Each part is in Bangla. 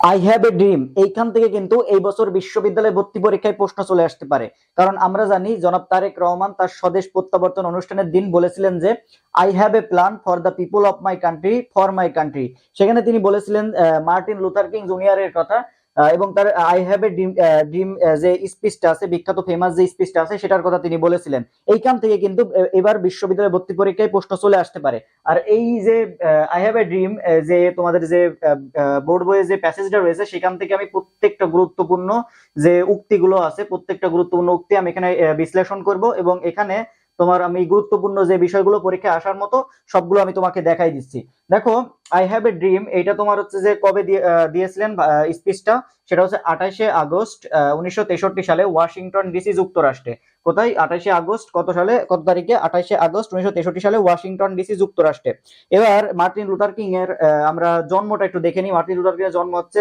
আই হ্যাভ এ ড্রিম, এইখান থেকে কিন্তু এই বছর বিশ্ববিদ্যালয় ভর্তি পরীক্ষায় প্রশ্ন চলে আসতে পারে। কারণ আমরা জানি জনাব তারেক রহমান তার স্বদেশ প্রত্যাবর্তন অনুষ্ঠানের দিন বলেছিলেন যে I have A plan for the people of my country, for my country. সেখানে তিনি বলেছিলেন মার্টিন লুথার কিং জুনিয়রের কথা, এবং তার I have a dream dream যে স্পিচটা আছে, বিখ্যাত ফেমাস যে স্পিচটা আছে, সেটার কথা তিনি বলেছিলেন। এইখান থেকে কিন্তু এবার বিশ্ববিদ্যালয় ভর্তি পরীক্ষায় প্রশ্ন চলে আসতে পারে। আর এই যে আই হ্যাভ এ ড্রিম, যে তোমাদের যে বোর্ড বইয়ে যে প্যাসেজটা রয়েছে, সেখান থেকে আমি প্রত্যেকটা গুরুত্বপূর্ণ যে উক্তিগুলো আছে, প্রত্যেকটা গুরুত্বপূর্ণ উক্তি আমি এখানে বিশ্লেষণ করব, এবং এখানে তোমার আমি গুরুত্বপূর্ণ যে বিষয়গুলো পরীক্ষায় আসার মতো সবগুলো আমি তোমাকে দেখাই দিচ্ছি। দেখো, আই হ্যাভ এ ড্রিম এইটা তোমার হচ্ছে যে কবে দিয়েছিলেন স্পিচটা, সেটা হচ্ছে 28শে আগস্ট 1963 সালে ওয়াশিংটন ডিসি, যুক্তরাষ্ট্রে। কোথায়? 28শে আগস্ট, কত সালে, কত তারিখে? 28শে আগস্ট 1963 সালে ওয়াশিংটন ডিসি, যুক্তরাষ্ট্রে। এবার মার্টিন লুথার কিং এর আমরা জন্মটা একটু দেখে নিই। মার্টিন লুথার কিং এর জন্ম হচ্ছে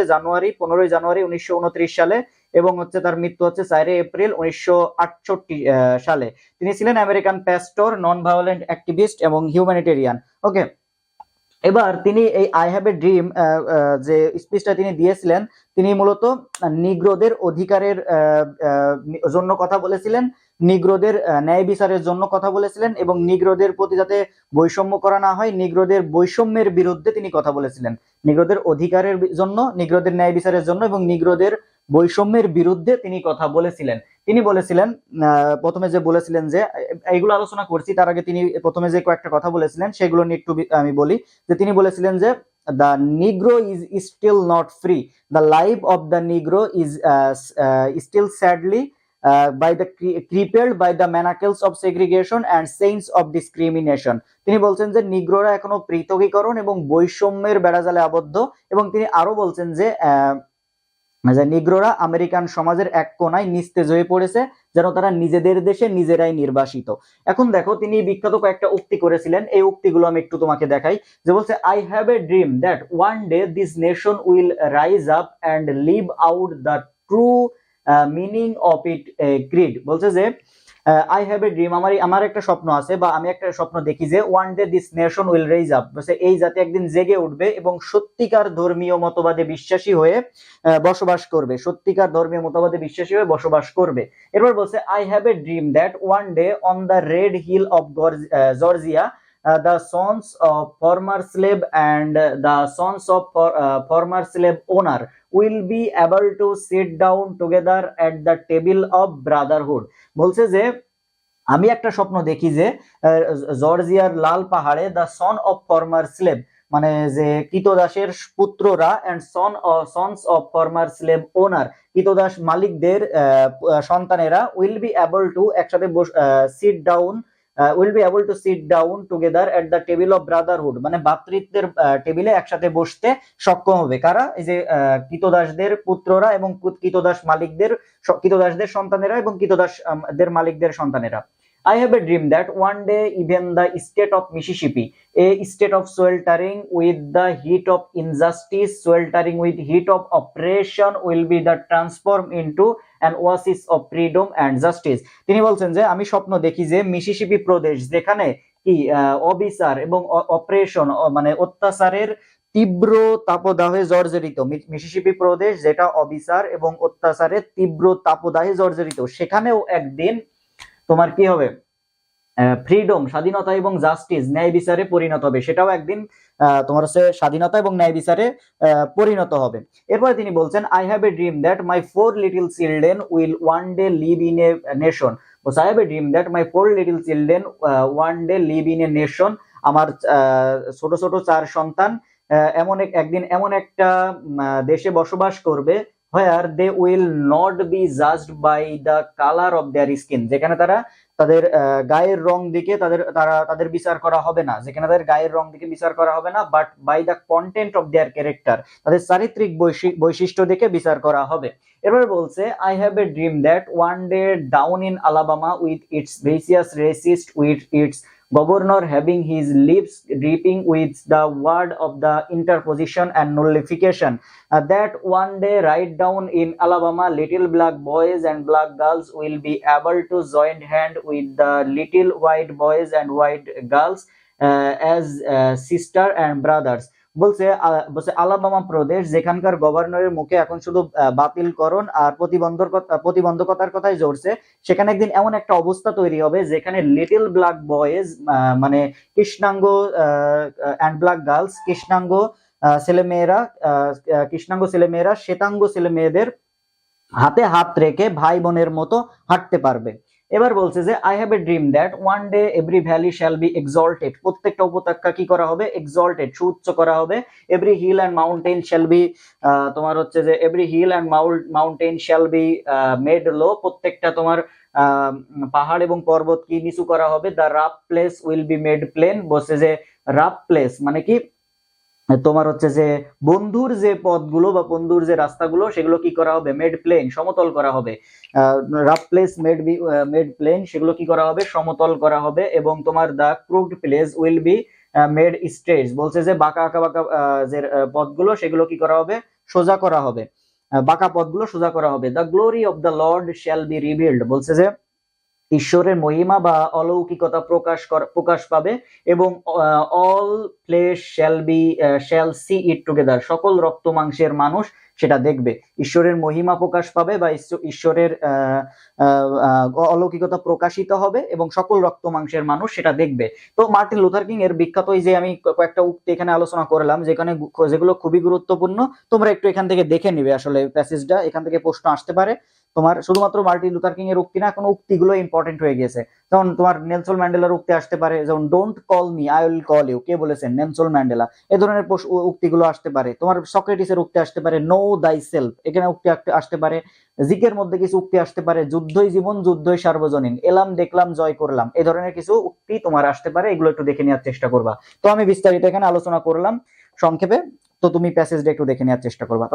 15ই জানুয়ারি 1929 সালে, এবং হচ্ছে তার মৃত্যু হচ্ছে 4 এপ্রিল 1968 সালে। তিনি ছিলেন আমেরিকান প্যাস্টর, নন ভায়োলেন্ট অ্যাক্টিভিস্ট এবং হিউম্যানিটেরিয়ান। ওকে, এবার তিনি এই আই হ্যাভ এ ড্রিম যে স্পিচটা তিনি দিয়েছিলেন, তিনি মূলত নিগ্রোদের অধিকারের জন্য কথা বলেছিলেন, নিগ্রোদের ন্যায় বিচারের জন্য কথা বলেছিলেন, এবং নিগ্রোদের প্রতি যাতে বৈষম্য করা না হয়, নিগ্রোদের বৈষম্যের বিরুদ্ধে তিনি কথা বলেছিলেন। নিগ্রোদের অধিকারের জন্য, নিগ্রোদের ন্যায় বিচারের জন্য এবং নিগ্রোদের বৈষম্যের বিরুদ্ধে তিনি কথা বলেছিলেন। তিনি বলেছিলেন, প্রথমে যে বলেছিলেন যে, এইগুলো আলোচনা করছি, তার আগে তিনি প্রথমে যে কয়েকটা কথা বলেছিলেন সেগুলো নিয়ে একটু আমি বলি। যে তিনি বলেছিলেন যে the negro is still not free, the life of the negro is still sadly by the crippled by the manacles of segregation and chains of discrimination। তিনি বলছেন যে নিগ্রোরা এখনো পৃথকীকরণ এবং বৈষম্যের বেড়াজালে আবদ্ধ, এবং তিনি আরো বলছেন যে নিগ্রোরা আমেরিকান সমাজের এক কোনায় নিস্তেজ হয়ে পড়েছে, যেন তারা নিজেদের দেশে নিজেরাই নির্বাসিত। এখন দেখো, তিনি বিখ্যাত কয়েকটা উক্তি করেছিলেন, এই উক্তিগুলো আমি একটু তোমাকে দেখাই। যে বলছে, I have a dream that one day this nation will rise up and live out the true meaning of it creed. বলছে যে আই হ্যাভ এ ড্রিম, আমার একটা স্বপ্ন আছে, বা আমি একটা স্বপ্ন দেখি যে one day this nation will raise up, এই জাতি একদিন জেগে উঠবে এবং সত্যিকার ধর্মীয় মতবাদে বিশ্বাসী হয়ে বসবাস করবে, সত্যিকার ধর্মীয় মতবাদে বিশ্বাসী হয়ে বসবাস করবে। এরপর বলছে, I have a dream that one day on the red hill of Georgia the sons of former slave and the sons of former slave owner will be able to sit down together at the table of brotherhood। বলছে যে আমি একটা স্বপ্ন দেখি যে জর্জিয়ার লাল পাহাড়ে the son of former slave, মানে যে কৃতদাসের পুত্ররা, and sons of former slave owner, কৃতদাস মালিকদের সন্তানেরা, উইল বি এবল টু একসাথে sit down, will be able to sit down together at the table of brotherhood, মানে ভ্রাতৃত্বের টেবিলে একসাথে বসতে সক্ষম হবে। কারা? এই যে কৃতদাসদের পুত্ররা এবং কৃতদাসদের সন্তানেরা এবং কৃতদাসদের মালিকদের সন্তানেরা। I have a dream that one day even the state of Mississippi, a state of sweltering with the heat of injustice, sweltering with heat of oppression, will be the transformed into an oasis of freedom and justice। তিনি বলছেন যে আমি স্বপ্ন দেখি যে মিসিসিপি প্রদেশ, যেখানে কি অবিচার এবং অপারেশন, মানে অত্যাচারের তীব্র তাপদাহে জর্জরিত, মিসিসিপি প্রদেশ যেটা অবিচার এবং অত্যাচারের তীব্র তাপদাহে জর্জরিত, সেখানেও একদিন তোমার কি হবে? ফ্রিডম, স্বাধীনতা এবং জাস্টিস, ন্যায় বিচারে পরিণত হবে। সেটাও একদিন তোমার হচ্ছে স্বাধীনতা এবং ন্যায় বিচারে পরিণত হবে। এরপরে তিনি বলছেন, I have a dream that my 4 little children will one day live in a nation. I have a dream that my 4 little children one day live in a nation. আমার ছোট ছোট 4 সন্তান একদিন এমন একটা দেশে বসবাস করবে, where they will not be judged by the color of their skin, যেখানে তাদের গায়ের রং দিকে তাদের বিচার করা হবে না, যেখানে তাদের গায়ের রং দিকে বিচার করা হবে না, but by the content of their character, তাদের চারিত্রিক বৈশিষ্ট্য দেখে বিচার করা হবে। এবার বলছে, I have a dream that one day down in Alabama with its vicious racist, with its governor having his lips dripping with the word of the interposition and nullification, that one day right down in Alabama little black boys and black girls will be able to join hand with the little white boys and white girls as sister and brothers, বলছে আলাবামা প্রদেশ, যেখানকার গভর্নরের মুখে এখন শুধু বাতিলকরণ আর প্রতিবন্ধকতার কথাই জ্বরছে, সেখানে একদিন এমন একটা অবস্থা তৈরি হবে যেখানে লিটল ব্ল্যাক বয়েজ, মানে কৃষ্ণাঙ্গ অ্যান্ড ব্ল্যাক গার্লস, ছেলেমেয়েরা কৃষ্ণাঙ্গ ছেলেমেয়েরা শ্বেতাঙ্গ ছেলেমেয়েদের হাতে হাত রেখে ভাই বোনের মতো হাঁটতে পারবে। এবার বলছে যে I have a dream that one day every valley shall be exalted, প্রত্যেকটা উপত্যকা কি করা হবে? এক্সল্টেড, সুউচ্চ করা হবে। Every hill and mountain shall be, তোমার হচ্ছে যে every hill and mountain shall be made low, প্রত্যেকটা তোমার পাহাড় এবং পর্বত কি নিচু করা হবে। The rough place will be made plain, বলছে যে রাফ প্লেস মানে কি তোমার হচ্ছে যে বন্ধুর যে পথগুলো বা বন্ধুর যে রাস্তাগুলো সেগুলো কি করা হবে? মেড প্লেন, সমতল করা হবে। রাফ প্লেস মেড প্লেন, সেগুলো কি করা হবে? সমতল করা হবে। এবং তোমার the crooked place will be made straight, বলছে যে বাঁকা আঁকা বাঁকা যে পথগুলো সেগুলো কি করা হবে? সোজা করা হবে। বাঁকা পথগুলো সোজা করা হবে। The glory of the Lord shall be revealed, বলছে যে ঈশ্বরের মহিমা বা অলৌকিকতা প্রকাশ পাবে। এবং অল ফ্লেশ শ্যাল সি ইট টুগেদার, সকল রক্ত মাংসের মানুষ সেটা দেখবে। ঈশ্বরের মহিমা প্রকাশ পাবে বা ঈশ্বরের অলৌকিকতা প্রকাশিত হবে এবং সকল রক্ত মাংসের মানুষ সেটা দেখবে। তো মার্টিন লুথার কিং এর বিখ্যাত এই যে আমি কয়েকটা উক্তি এখানে আলোচনা করলাম, যেগুলো খুবই গুরুত্বপূর্ণ, তোমরা একটু এখান থেকে দেখে নিবে। আসলে প্যাসেজটা এখান থেকে প্রশ্ন আসতে পারে তোমার, শুধুমাত্র মার্টিন লুথার কিং এর উক্তি না, এখন উক্তিগুলো ইম্পর্টেন্ট হয়ে গেছে। যেমন তোমার নেলসন ম্যান্ডেলার উক্তি আসতে পারে, যেমন don't call me I will call you, কে বলেছেন? Nelson Mandela. এ ধরনের উক্তিগুলো আসতে পারে। তোমার সক্রেটিসের উক্তি আসতে পারে, নো দাই সেলফ, এখানে উক্তি আসতে পারে। জিকের মধ্যে কিছু উক্তি আসতে পারে, যুদ্ধই জীবন, যুদ্ধই সার্বজনীন, এলাম দেখলাম জয় করলাম, এ ধরনের কিছু উক্তি তোমার আসতে পারে। এগুলো একটু দেখে নেওয়ার চেষ্টা করবা। তো আমি বিস্তারিত এখানে আলোচনা করলাম সংক্ষেপে, তো তুমি প্যাসেজটা একটু দেখে নেওয়ার চেষ্টা করবা।